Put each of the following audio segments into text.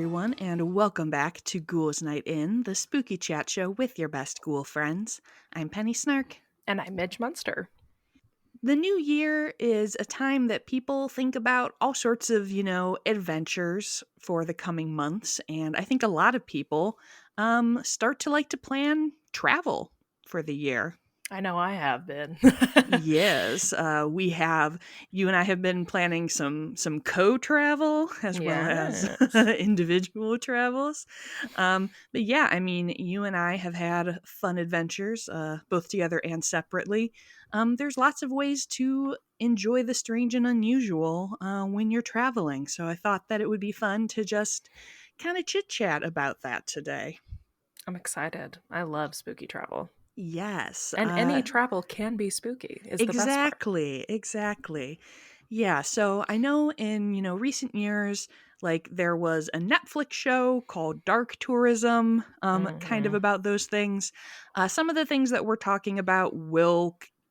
everyone, and welcome back to Ghouls Night In, the spooky chat show with your best ghoul friends. I'm Penny Snark. And I'm Midge Munster. The new year is a time that people think about all sorts of, adventures for the coming months, and I think a lot of people start to like to plan travel for the year. I know I have been. Yes, you and I have been planning some co-travel as well as Yes. individual travels. But yeah, I mean, you and I have had fun adventures, both together and separately. There's lots of ways to enjoy the strange and unusual when you're traveling. So I thought that it would be fun to just kind of chit chat about that today. I'm excited. I love spooky travel. Yes. And any travel can be spooky, is the best part. Exactly. Yeah, so I know in, recent years, like there was a Netflix show called Dark Tourism, kind of Mm-hmm. about those things. Some of the things that we're talking about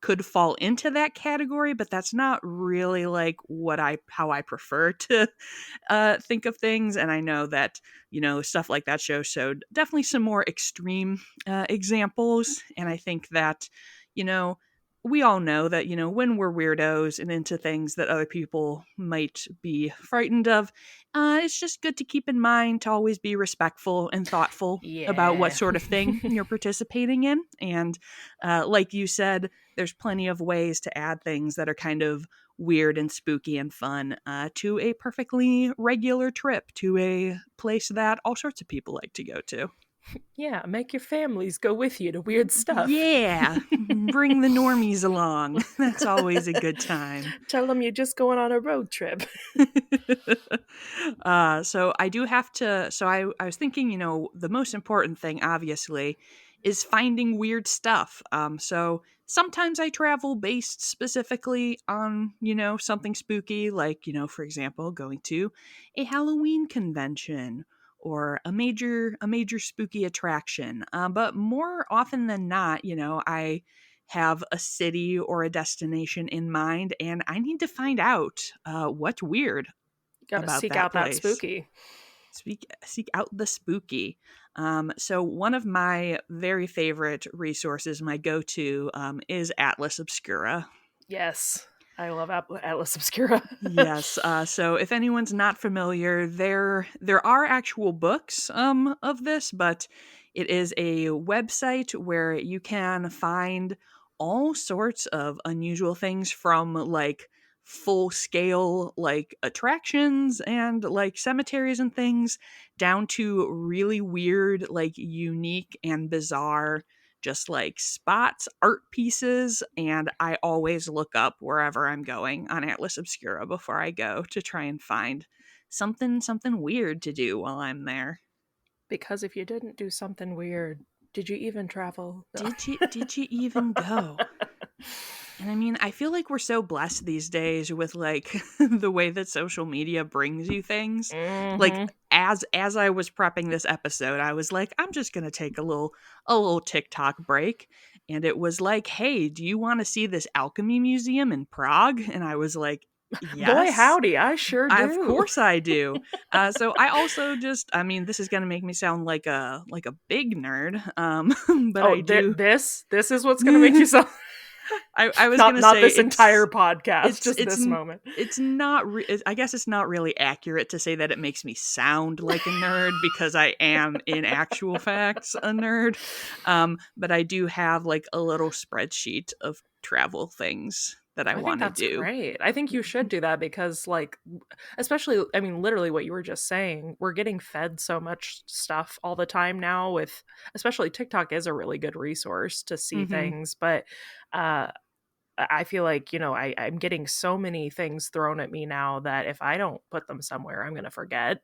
could fall into that category, but that's not really like how I prefer to think of things. And I know that, stuff like that show showed definitely some more extreme examples. And I think that, you know, we all know that, when we're weirdos and into things that other people might be frightened of, it's just good to keep in mind to always be respectful and thoughtful about what Yeah. sort of thing you're participating in. And like you said, there's plenty of ways to add things that are kind of weird and spooky and fun to a perfectly regular trip to a place that all sorts of people like to go to. Yeah, make your families go with you to weird stuff. Yeah, bring the normies along. That's always a good time. Tell them you're just going on a road trip. So I do have to. So I was thinking, the most important thing, obviously, is finding weird stuff. So sometimes I travel based specifically on, something spooky, like, for example, going to a Halloween convention or a major spooky attraction. But more often than not, I have a city or a destination in mind, and I need to find out what's weird You gotta about seek that out that place. spooky. Seek out the spooky. So one of my very favorite resources, my go-to, is Atlas Obscura. Yes. I love Atlas Obscura. Yes. So if anyone's not familiar, there are actual books of this, but it is a website where you can find all sorts of unusual things from like full scale like attractions and like cemeteries and things down to really weird, like unique and bizarre just like spots, art pieces, and I always look up wherever I'm going on Atlas Obscura before I go to try and find something weird to do while I'm there. Because if you didn't do something weird, did you even travel? No. Did you even go? And I mean, I feel like we're so blessed these days with like the way that social media brings you things. Like Mm-hmm. as I was prepping this episode, I was like, I'm just going to take a little TikTok break, and it was like, "Hey, do you want to see this alchemy museum in Prague?" And I was like, Boy, "Yes. howdy, I sure Of do. course I do." So I also I mean, this is going to make me sound like a big nerd. But Oh, I do this is what's gonna make you so. I was Not gonna not say this entire podcast, it's just it's this moment. it's not. I guess it's not really accurate to say that it makes me sound like a nerd because I am, in actual facts, a nerd. But I do have like a little spreadsheet of travel things that I I think want to that's do. great. I think you should do that because, like, especially, I mean, literally what you were just saying, we're getting fed so much stuff all the time now. With especially TikTok is a really good resource to see Hmm. things, but uh, I feel like, I'm getting so many things thrown at me now that if I don't put them somewhere, I'm going to forget.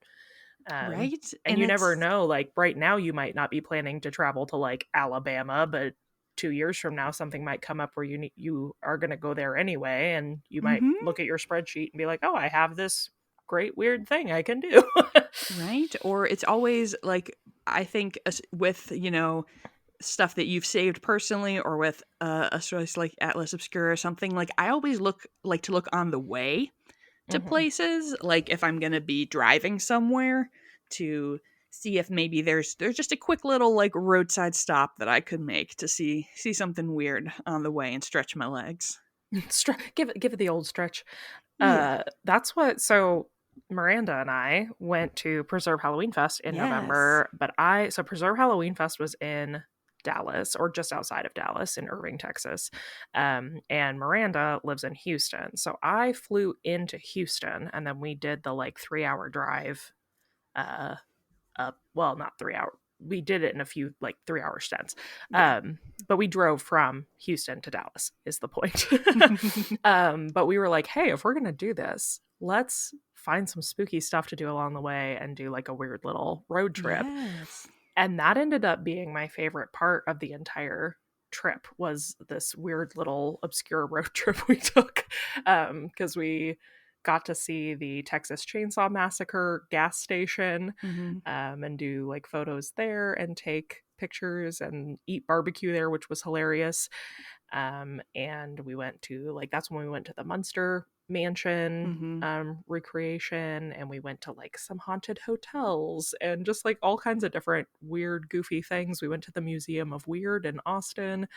Right, And and you never it's know, like right now, you might not be planning to travel to like Alabama, but 2 years from now, something might come up where you are going to go there anyway. And you might hmm look at your spreadsheet and be like, oh, I have this great weird thing I can do. right, or it's always like I think with stuff that you've saved personally or with a source like Atlas Obscura or something, like I always look on the way to Hmm. places, like if I'm going to be driving somewhere to see if maybe there's just a quick little like roadside stop that I could make to see something weird on the way and stretch my legs. Give it the old stretch. Yeah. That's what. So Miranda and I went to Preserve Halloween Fest in Yes. November, but so Preserve Halloween Fest was in Dallas, or just outside of Dallas in Irving, Texas. And Miranda lives in Houston. So I flew into Houston, and then we did the like 3 hour drive uh up, well, not 3 hour, we did it in a few like 3 hour stints. Yeah. But we drove from Houston to Dallas is the point. But we were like, hey, if we're gonna do this, let's find some spooky stuff to do along the way and do like a weird little road trip. Yes. And that ended up being my favorite part of the entire trip, was this weird little obscure road trip we took, because we got to see the Texas Chainsaw Massacre gas station, Hmm. and do like photos there and take pictures and eat barbecue there, which was hilarious. And we went to like, that's when we went to the Munster mansion Hmm. recreation, and we went to like some haunted hotels and just like all kinds of different weird goofy things. We went to the Museum of Weird in Austin,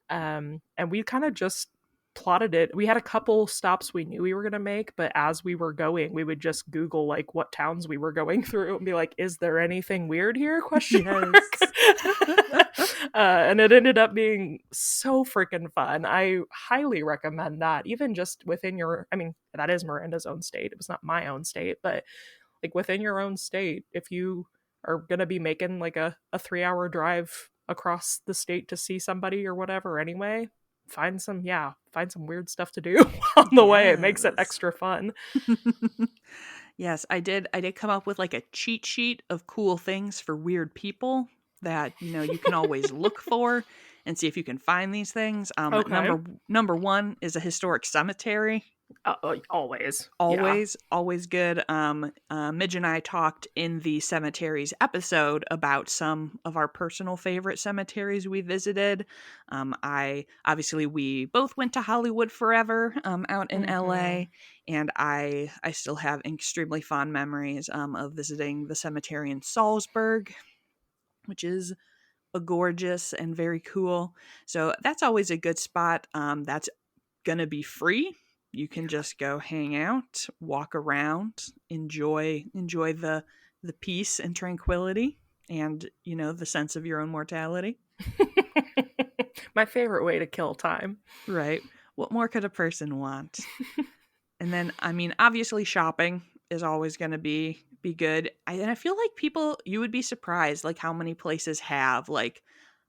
and we kind of just plotted it. We had a couple stops we knew we were going to make, but as we were going, we would just Google like what towns we were going through and be like, is there anything weird here? Question mark. Yes. And it ended up being so freaking fun. I highly recommend that. Even just within your, I mean, that is Miranda's own state. It was not my own state, but like within your own state, if you are going to be making like a 3 hour drive across the state to see somebody or whatever anyway, find some weird stuff to do on the way. It makes it Yes. extra fun. Yes, I did come up with like a cheat sheet of cool things for weird people that, you can always look for and see if you can find these things. Okay. Number one is a historic cemetery. Always. Yeah. Always good. Midge and I talked in the cemeteries episode about some of our personal favorite cemeteries we visited. I obviously we both went to Hollywood Forever, out in Mm-hmm. LA, and I still have extremely fond memories of visiting the cemetery in Salzburg, which is a gorgeous and very cool. So that's always a good spot. That's gonna be free. You can just go hang out, walk around, enjoy the peace and tranquility and, the sense of your own mortality. My favorite way to kill time. Right. What more could a person want? And then I mean, obviously shopping is always going to be good. And I feel like people you would be surprised like how many places have like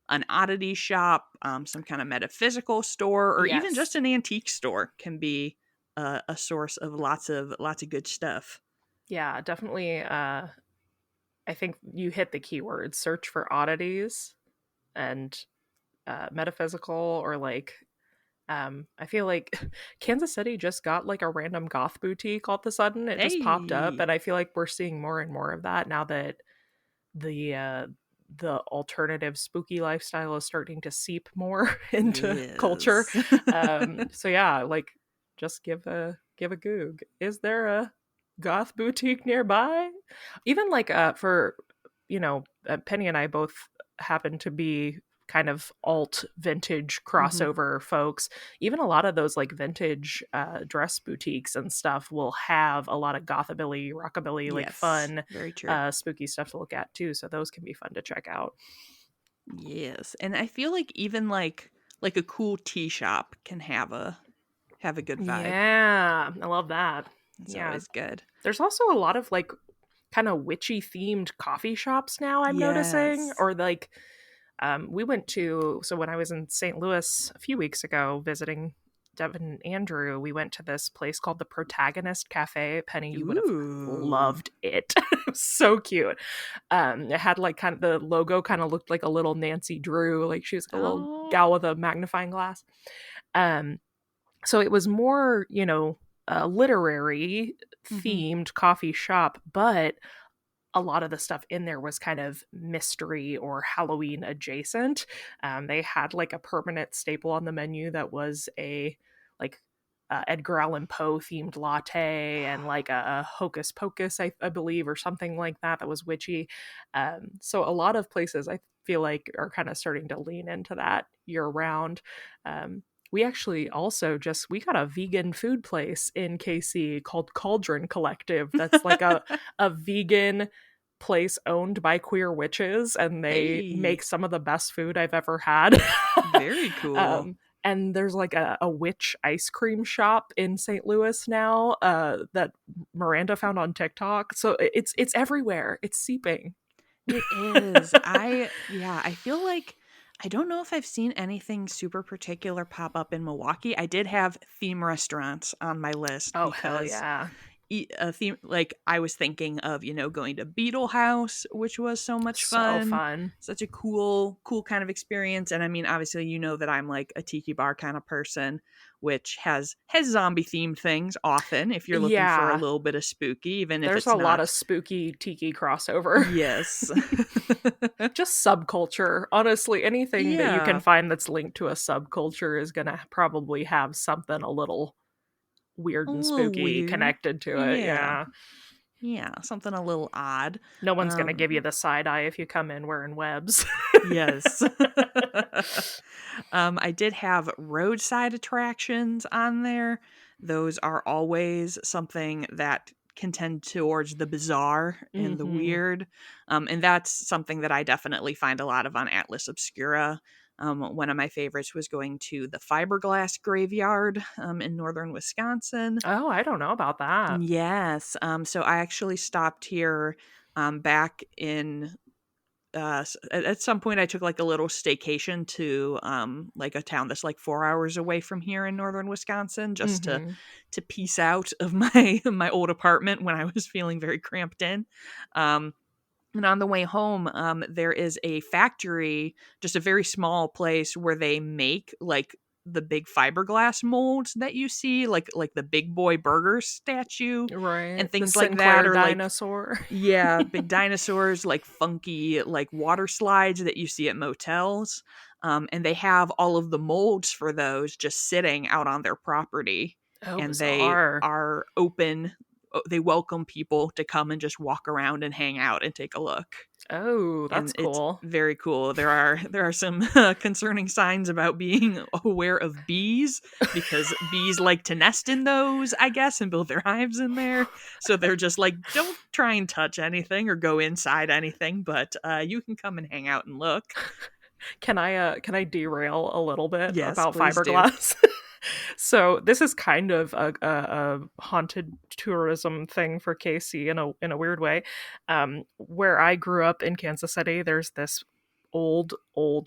an oddity shop, some kind of metaphysical store, or even just Yes. an antique store can be a source of lots of good stuff. Yeah, definitely. I think you hit the keywords: search for oddities and metaphysical, or like, I feel like Kansas City just got like a random goth boutique all of a sudden. It just popped up, Hey, and I feel like we're seeing more and more of that now that the uh the alternative spooky lifestyle is starting to seep more into culture. yes. So yeah, like, just give a goog. Is there a goth boutique nearby? Even like for, Penny and I both happen to be kind of alt vintage Hmm. crossover folks. Even a lot of those like vintage dress boutiques and stuff will have a lot of gothabilly, rockabilly, like Yes, fun very true. spooky stuff to look at too, so those can be fun to check out. Yes, and I feel like even like a cool tea shop can have a good vibe. Yeah, I love that. It's Yeah, always good. there's also a lot of like kind of witchy themed coffee shops now, I'm noticing. Yes. Or like, we went to, so when I was in St. Louis a few weeks ago visiting Devin and Andrew, we went to this place called the Protagonist Cafe. Penny, you would have Ooh. loved it. It was so cute. It had like kind of, the logo kind of looked like a little Nancy Drew, like she was like a little Oh. gal with a magnifying glass. Um, so it was more, a literary Hmm. themed coffee shop, but a lot of the stuff in there was kind of mystery or Halloween adjacent. They had like a permanent staple on the menu that was a like Edgar Allan Poe themed latte and like a hocus pocus, I believe, or something like that that was witchy. So a lot of places I feel like are kind of starting to lean into that year round. We actually also just we got a vegan food place in KC called Cauldron Collective. That's like a vegan place owned by queer witches, and they Hey, make some of the best food I've ever had. very cool. And there's like a witch ice cream shop in St. Louis now that Miranda found on TikTok. So it's everywhere. It's seeping. It is. I feel like I don't know if I've seen anything super particular pop up in Milwaukee. I did have theme restaurants on my list Oh hell because yeah. a theme like I was thinking of, going to Beetle House, which was so much So fun. fun. Such a cool kind of experience. And I mean, obviously, that I'm like a tiki bar kind of person, which has zombie themed things often if you're looking for a Yeah. little bit of spooky, even if There's it's a lot not. of spooky tiki crossover. Yes. Just subculture. Honestly, anything that you can Yeah. find that's linked to a subculture is going to probably have something a little weird A and little spooky weird. connected to it. Yeah. Yeah. Yeah, something a little odd. No one's going to give you Um the side eye if you come in wearing webs. yes. I did have roadside attractions on there. Those are always something that can tend towards the bizarre and the Mhm. weird. And that's something that I definitely find a lot of on Atlas Obscura. One of my favorites was going to the fiberglass graveyard in northern Wisconsin. Oh, I don't know about that. Yes. So I actually stopped here back in at some point I took like a little staycation to like a town that's like 4 hours away from here in northern Wisconsin, just Mhm. to piece out of my my old apartment when I was feeling very cramped in. Um and on the way home, there is a factory, just a very small place where they make like the big fiberglass molds that you see, like the Big Boy Burger statue Right. and The things like that, Sinclair or like, dinosaur. yeah, big dinosaurs, like funky, like water slides that you see at motels. And they have all of the molds for those just sitting out on their property. Oh, And they bizarre. are open. They welcome people to come and just walk around and hang out and take a look. Oh, And that's it's cool. very cool. There are some concerning signs about being aware of bees because bees like to nest in those, I guess, and build their hives in there. So they're just like, don't try and touch anything or go inside anything, but you can come and hang out and look. Can I derail a little bit Yes, about please do. fiberglass? So this is kind of a haunted tourism thing for KC in a weird way. Where I grew up in Kansas City, there's this old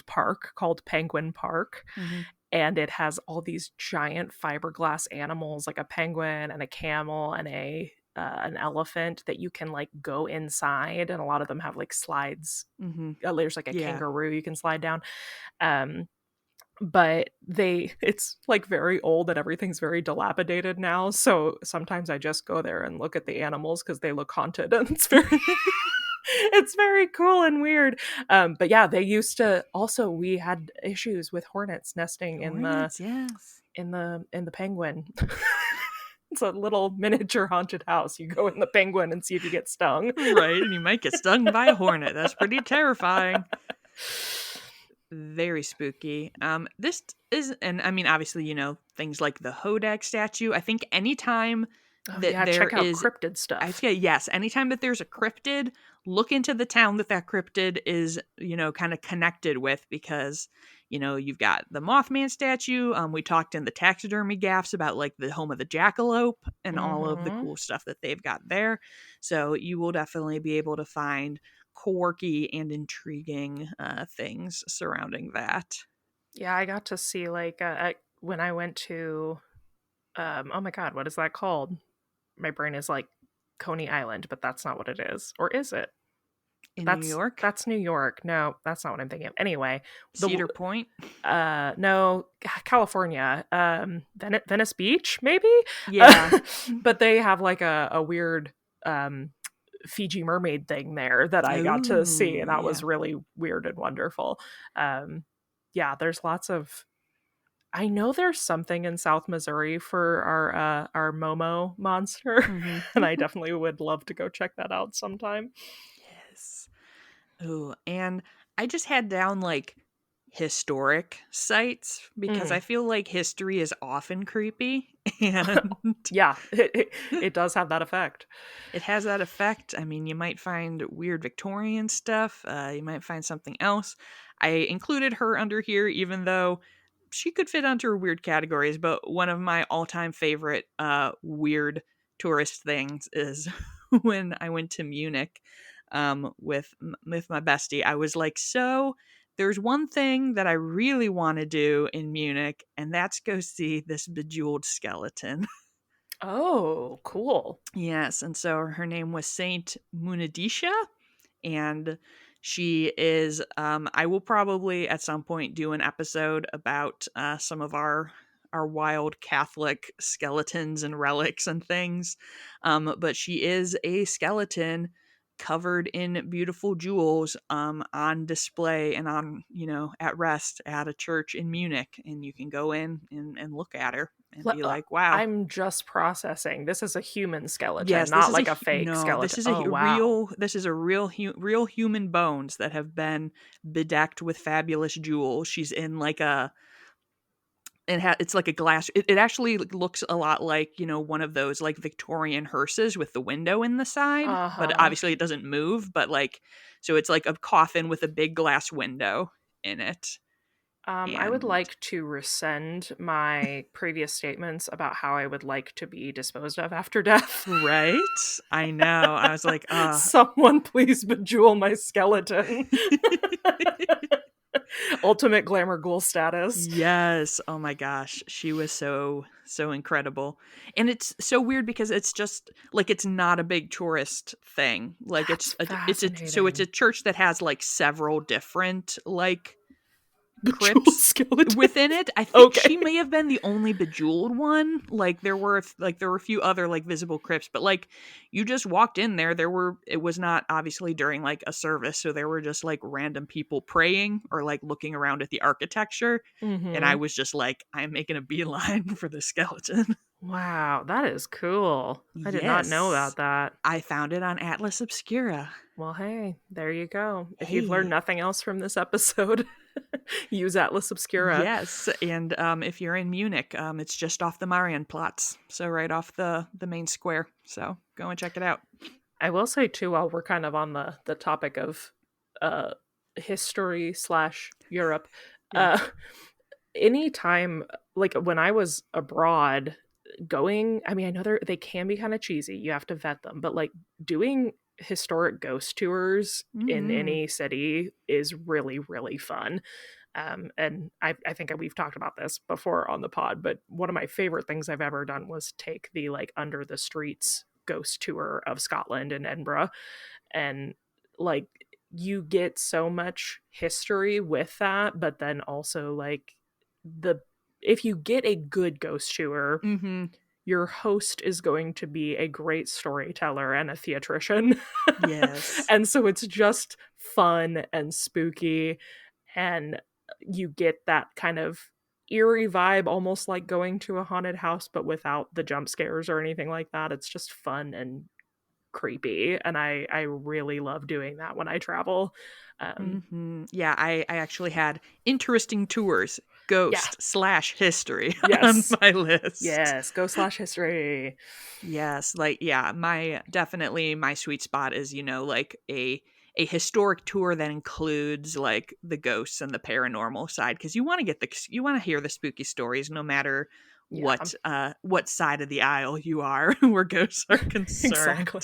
park called Penguin Park, Hmm. and it has all these giant fiberglass animals like a penguin and a camel and a an elephant that you can like go inside, and a lot of them have like slides. Hmm. There's like a Yeah. kangaroo you can slide down. Um, but it's like very old and everything's very dilapidated now, so sometimes I just go there and look at the animals because they look haunted, and it's very it's very cool and weird. But yeah, they used to also we had issues with hornets nesting in the Hornets, yes. penguin. It's a little miniature haunted house. You go in the penguin and see if you get stung. Right, and you might get stung by a hornet. That's pretty terrifying. Very spooky. This is, and I mean, obviously, things like the Hodag statue. I think anytime Oh that yeah, there check out is, cryptid I stuff. say yes, anytime that there's a cryptid, look into the town that cryptid is, kind of connected with, because, you've got the Mothman statue. We talked in the taxidermy gaffs about like the home of the jackalope and all of the Mm-hmm. cool stuff that they've got there. So you will definitely be able to find quirky and intriguing things surrounding that. Yeah, I got to see like when I went to oh my god, what is that called? My brain is like Coney Island, but that's not what it is. Or is it? In New That's York, that's New York. No, that's not what I'm thinking of. Anyway, the Cedar Point. no, California. Venice Beach, maybe? Yeah. But they have like a weird Fiji mermaid thing there that I got to see, and Oh, that yeah. was really weird and wonderful. Um, yeah, there's lots of I know there's something in South Missouri for our Momo monster, Hmm. and I definitely would love to go check that out sometime. Yes. Ooh, and I just had down like historic sites because I Mm. feel like history is often creepy and Yeah, it does have that effect. it has that effect. I mean, you might find weird Victorian stuff, you might find something else. I included her under here, even though she could fit under weird categories, but one of my all time favorite weird tourist things is when I went to Munich with my bestie. I was like, so there's one thing that I really want to do in Munich, and that's go see this bejeweled skeleton. Oh, cool. Yes, and so her name was Saint Munadisha, and she is. I will probably at some point do an episode about some of our wild Catholic skeletons and relics and things. But she is a skeleton covered in beautiful jewels on display and on at rest at a church in Munich, and you can go in and look at her and Le- be uh, like, wow. I'm just processing. This is a human skeleton, Yes, this not is like a fake no, this skeleton. is Oh, wow. a real human bones that have been bedecked with fabulous jewels. She's in like a it's like a glass. It actually looks a lot like one of those like Victorian hearses with the window in the side, but Uh-huh. obviously it doesn't move. But like, so it's like a coffin with a big glass window in it, I would and like to rescind my previous statements about how I would like to be disposed of after death. right, I know. I was like, Someone please bejewel my skeleton. Ultimate glamour ghoul status. Yes. Oh my gosh. She was so incredible. And it's so weird because it's just like it's not a big tourist thing. Like That's it's a fascinating. church that has like several different like Bejeweled crypts skeleton. within it. I think Okay. she may have been the only bejeweled one. Like there were a few other like visible crypts, but like you just walked in there. It was not obviously during like a service, so there were just like random people praying or like looking around at the architecture, and I Mm-hmm. was just like, I'm making a beeline for the skeleton. Wow, that is cool. I did not know Yes. about that. I found it on Atlas Obscura. Well, hey, there you go. If you've learned Hey. nothing else from this episode, use Atlas Obscura. Yes, and if you're in Munich, it's just off the Marienplatz, so right off the main square. So go and check it out. I will say too, while we're kind of on the topic of uh history slash Europe, Yeah. uh anytime like when I was abroad going, I mean, I know they can be kind of cheesy. You have to vet them, but like doing historic ghost tours in Mm-hmm. any city is really, really fun. And I think we've talked about this before on the pod, but one of my favorite things I've ever done was take the like under the streets ghost tour of Scotland and Edinburgh. And like you get so much history with that, but then also like the if you get a good ghost tour, Mm-hmm. your host is going to be a great storyteller and a theatrician. Yes. And so it's just fun and spooky, and you get that kind of eerie vibe, almost like going to a haunted house, but without the jump scares or anything like that. It's just fun and creepy, and I really love doing that when I travel. Mm-hmm. Yeah, I actually had interesting tours, Yeah. ghost/history on Yes. my list. Yes. Go slash history. Yes, like yeah, my definitely my sweet spot is, like a historic tour that includes like the ghosts and the paranormal side because you want to you want to hear the spooky stories no matter Yeah. what side of the aisle you are where ghosts are concerned. Exactly.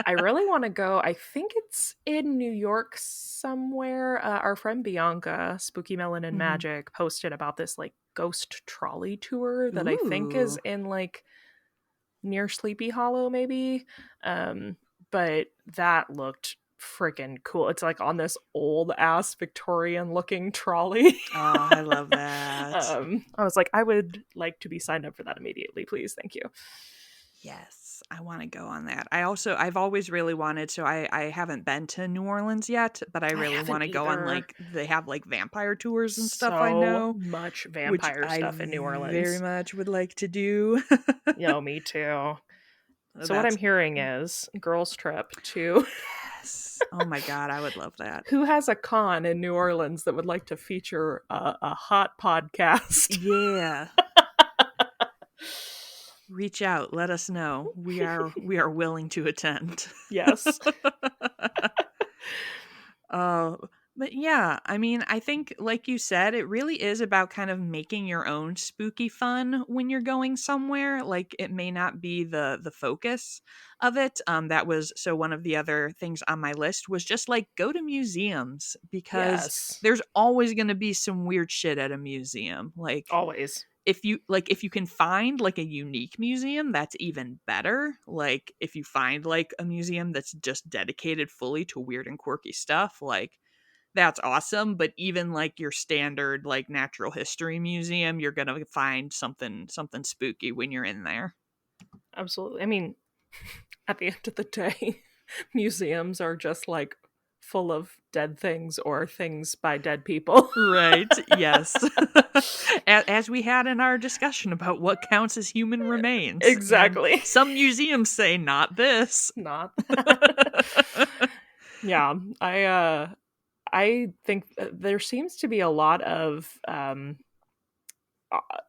I really want to go. I think it's in New York somewhere. Our friend Bianca, Spooky Melon and Mhm. Magic, posted about this like ghost trolley tour that I think is Ooh. in like near Sleepy Hollow, maybe. Um, but that looked freaking cool. It's like on this old ass Victorian looking trolley. Oh, I love that. I was like, I would like to be signed up for that immediately, please. Thank you. Yes. I want to go on that. I've always really wanted, so I haven't been to New Orleans yet, but I I really want haven't to go on, either. like, they have like vampire tours and stuff, I So know, much which vampire I stuff in New very Orleans. much would like to do. Yo, me too. So what I'm That's hearing is girls trip to yes. Oh my god, I would love that. who has a con in New Orleans that would like to feature a hot podcast. Yeah. Reach out, let us know. We are willing to attend. Yes. Uh, but yeah, I mean, I think, like you said, it really is about kind of making your own spooky fun when you're going somewhere. Like, it may not be the focus of it. That was so one of the other things on my list was just like go to museums because Yes. there's always going to be some weird shit at a museum. Like, Always. if you can find like a unique museum, that's even better. Like, if you find like a museum that's just dedicated fully to weird and quirky stuff, like, that's awesome. But even like your standard like natural history museum, you're gonna find something spooky when you're in there. Absolutely. I mean, at the end of the day, museums are just like full of dead things or things by dead people. Right, yes. As we had in our discussion about what counts as human remains, and Exactly. some museums say not this. Not that. Yeah, I think there seems to be a lot of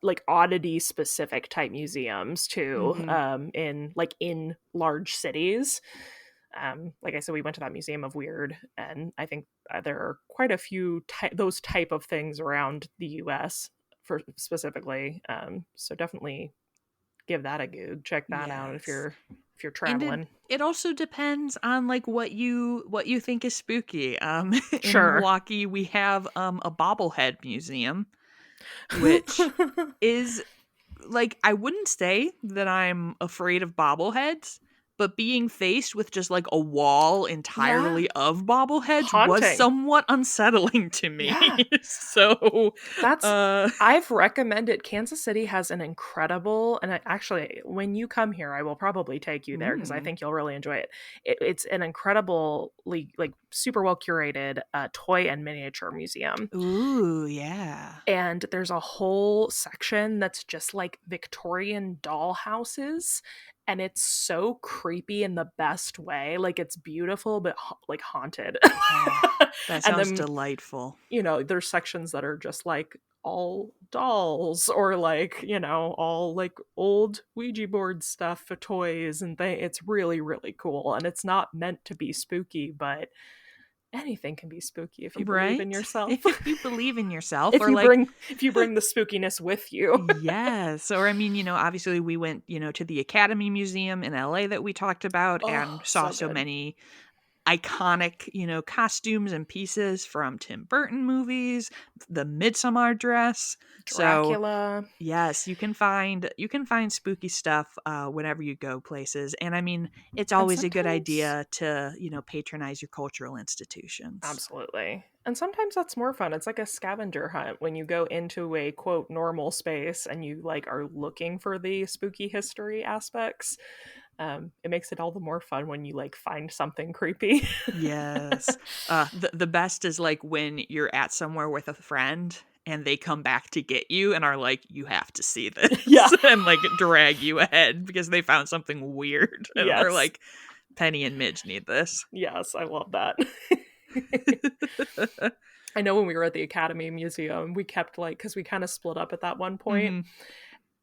like oddity specific type museums too, Mhm. in large cities. Like I said, we went to that Museum of Weird, and I think there are quite a few those type of things around the U.S. for specifically. So definitely give that a goog. Check that out Yes. if you're And traveling. it also depends on like what you think is spooky. In Sure. Milwaukee we have a bobblehead museum, which is like, I wouldn't say that I'm afraid of bobbleheads, but being faced with just like a wall Yeah. entirely of bobbleheads was Haunting. somewhat unsettling to me. Yeah. So, That's uh I've recommended Kansas City has an incredible, and actually when you come here I will probably take you there because I mm, think you'll really enjoy it. It's an incredibly like super well curated toy and miniature museum. ooh, yeah. And there's a whole section that's just like Victorian doll houses, and it's so creepy in the best way. Like it's beautiful but like haunted. Oh, that And sounds then delightful. there's sections that are just like all dolls or like, all like old Ouija board stuff for toys and it's really, really cool. And it's not meant to be spooky, but anything can be spooky if you believe in Right? yourself. If you believe in yourself, if or you like, bring if you bring the spookiness with you. yes. Or I mean, obviously we went, to the Academy Museum in LA that we talked about and Oh, saw so so good. many iconic, costumes and pieces from Tim Burton movies, the Midsummer Dress. So, Dracula. yes, you can find spooky stuff whenever you go places. And I mean, it's And always a good sometimes idea to, patronize your cultural institutions. absolutely. And sometimes that's more fun. It's like a scavenger hunt when you go into a quote normal space and you like are looking for the spooky history aspects. It makes it all the more fun when you like find something creepy. Yes. The best is like when you're at somewhere with a friend and they come back to get you and are like, you have to see Yeah. this, and like drag you ahead because they found something weird. And they're Yes. like, Penny and Midge need this. Yes, I love that. I know when we were at the Academy Museum, we kept like, because we kind of split up at that one point, Hmm.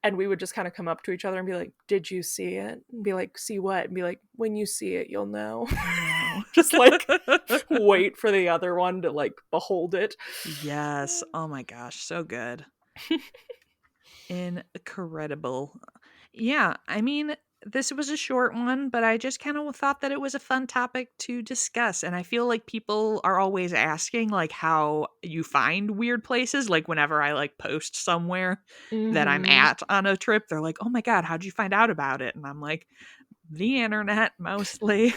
and we would just kind of come up to each other and be like, "Did you see it?" And be like, "See what?" And be like, "When you see it, you'll know." I know. Just like wait for the other one to like behold it. Yes. Oh my gosh. So good. Incredible. Yeah, I mean, this was a short one, but I just kind of thought that it was a fun topic to discuss. And I feel like people are always asking, like, how you find weird places. Like, whenever I like post somewhere that I'm Hmm. at on a trip, they're like, oh my God, how'd you find out about it? And I'm like, the internet mostly.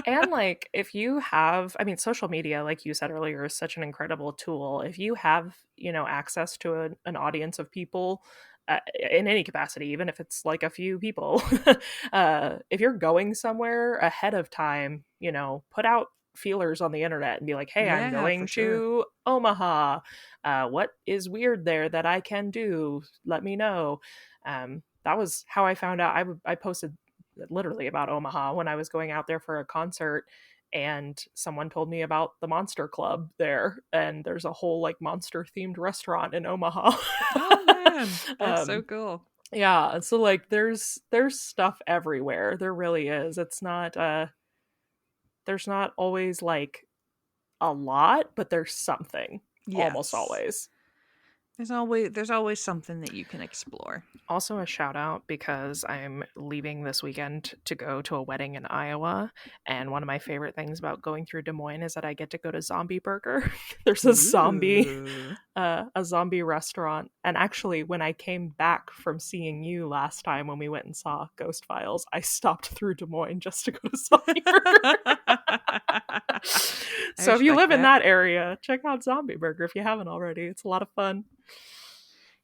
And like, if you have, I mean, social media, like you said earlier, is such an incredible tool. If you have, access to an audience of people, in any capacity, even if it's like a few people. If you're going somewhere ahead of time, put out feelers on the internet and be like, hey, I'm Yeah, for going sure. to Omaha. What is weird there that I can do? Let me know. That was how I found out. I posted literally about Omaha when I was going out there for a concert, and someone told me about the Monster Club there, and there's a whole like monster themed restaurant in Omaha. Oh man, that's so um cool. yeah, so like there's stuff everywhere. There really is. It's not there's not always like a lot, but there's something almost Yes. always. There's always something that you can explore. Also, a shout out because I'm leaving this weekend to go to a wedding in Iowa. And one of my favorite things about going through Des Moines is that I get to go to Zombie Burger. There's Ooh. a zombie restaurant. And actually, when I came back from seeing you last time when we went and saw Ghost Files, I stopped through Des Moines just to go to Zombie Burger. I So if you respect live in that. that area, check out Zombie Burger if you haven't already. It's a lot of fun.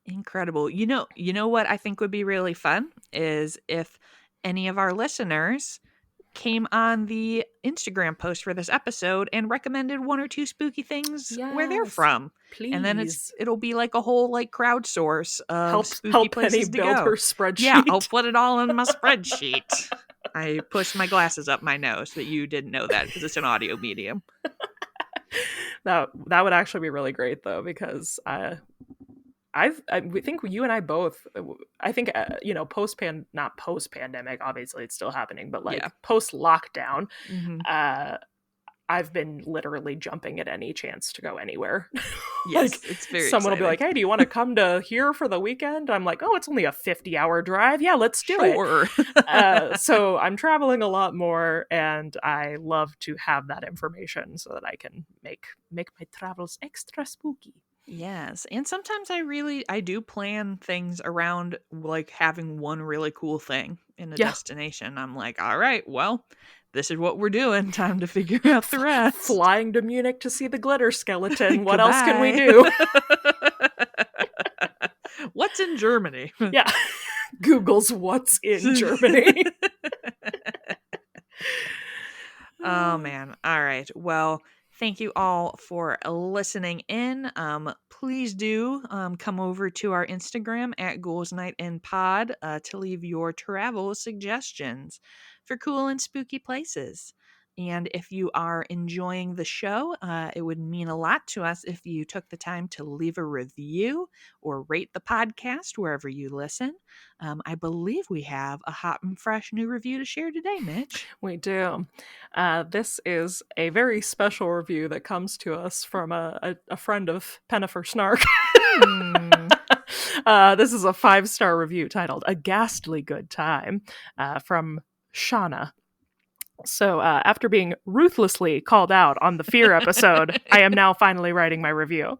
Incredible. You know what I think would be really fun is if any of our listeners came on the Instagram post for this episode and recommended one or two spooky things where they're Yes, from. And then please. it'll be like a whole like crowdsource of spooky Help Penny places to build her go. Yeah, I'll spreadsheet. put it all in my spreadsheet. I pushed my glasses up my nose that you didn't know that because it's an audio medium. That would actually be really great though, because I think you and I both, I think not post pandemic, obviously it's still happening, but like Yeah. post lockdown, Hmm. I've been literally jumping at any chance to go anywhere. Like Yes, it's very someone will be exciting. like, hey, do you want to come to here for the weekend? I'm like, oh, it's only a 50-hour drive. Yeah, let's do it. Sure. So I'm traveling a lot more, and I love to have that information so that I can make my travels extra spooky. Yes, and sometimes I do plan things around like having one really cool thing in a Yeah. destination. I'm like, all right, well, this is what we're doing. Time to figure out the rest. Flying to Munich to see the glitter skeleton. What else can we Goodbye. do? What's in Germany? Yeah. Google's what's in Germany. Oh man. All right. Well, thank you all for listening in. Please do come over to our Instagram at Ghouls Night in Pod to leave your travel suggestions for cool and spooky places. And if you are enjoying the show, it would mean a lot to us if you took the time to leave a review or rate the podcast wherever you listen. I believe we have a hot and fresh new review to share today, Mitch. We do. This is a very special review that comes to us from a friend of Pennifer Snark. This is a 5-star review titled A Ghastly Good Time from Shauna. So, after being ruthlessly called out on the Fear episode, I am now finally writing my review.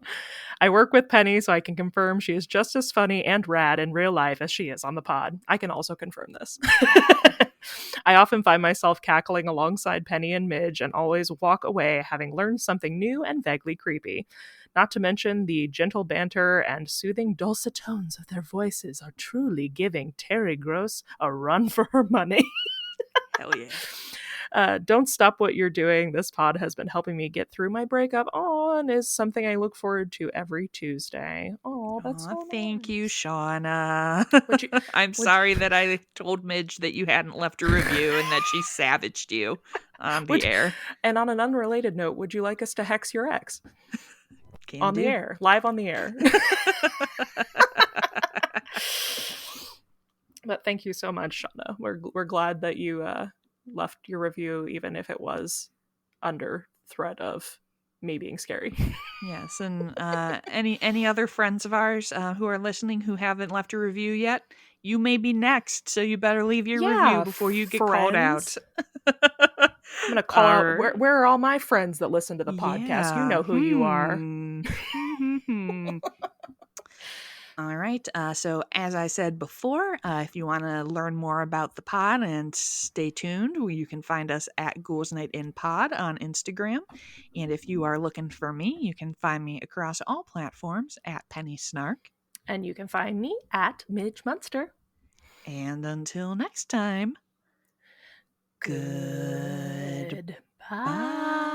I work with Penny, so I can confirm she is just as funny and rad in real life as she is on the pod. I can also confirm this. I often find myself cackling alongside Penny and Midge and always walk away having learned something new and vaguely creepy. Not to mention the gentle banter and soothing dulcet tones of their voices are truly giving Terry Gross a run for her money. Hell yeah. Don't stop what you're doing. This pod has been helping me get through my breakup. Oh, and is something I look forward to every Tuesday. Oh, that's so Thank you, nice. Shauna. I'm would sorry that I told Midge that you hadn't left a review and that she savaged you on the air. And on an unrelated note, would you like us to hex your ex? Can do. The air, live on the air. But thank you so much, Shauna. We're glad that you left your review, even if it was under threat of me being scary. Yes, and any other friends of ours who are listening who haven't left a review yet, you may be next, so you better leave your review before you get called out. I'm gonna call out. Where are all my friends that listen to the podcast? You know who you are. All right. So as I said before, if you want to learn more about the pod and stay tuned, you can find us at Ghouls Night in Pod on Instagram. And if you are looking for me, you can find me across all platforms at Penny Snark. And you can find me at Midge Munster. And until next time, Goodbye. goodbye.